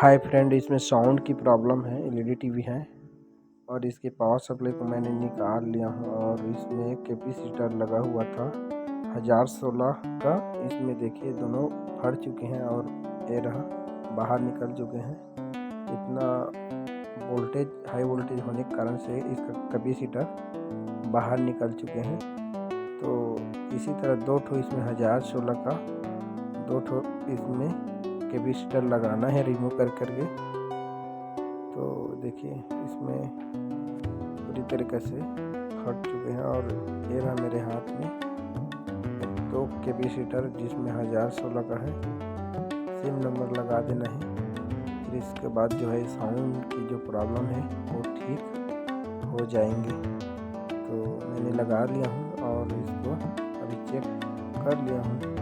Hi friend, इसमें sound की problem है। एलईडी टीवी है और इसके पावर सप्लाई को मैंने निकाल लिया हूँ और इसमें कैपेसिटर लगा हुआ था 1016 का। इसमें देखिए दोनों फट चुके हैं और ये रहा बाहर निकल चुके हैं। इतना वोल्टेज हाई वोल्टेज होने के कारण से इसका कैपेसिटर बाहर निकल चुके हैं। तो इसी तरह दो ठो इसमें 1016 का दो ठो इसमें कैपेसिटर लगाना है रिमूव करके। तो देखिए इसमें पूरी तरीके से फट चुके हैं और ये रहा मेरे हाथ में दो कैपेसिटर जिसमें 1016 का है। सिम नंबर लगा देना है। फिर इसके बाद जो है साउंड की जो प्रॉब्लम है वो ठीक हो जाएंगे। तो मैंने लगा लिया हूँ और इसको अभी चेक कर लिया हूँ।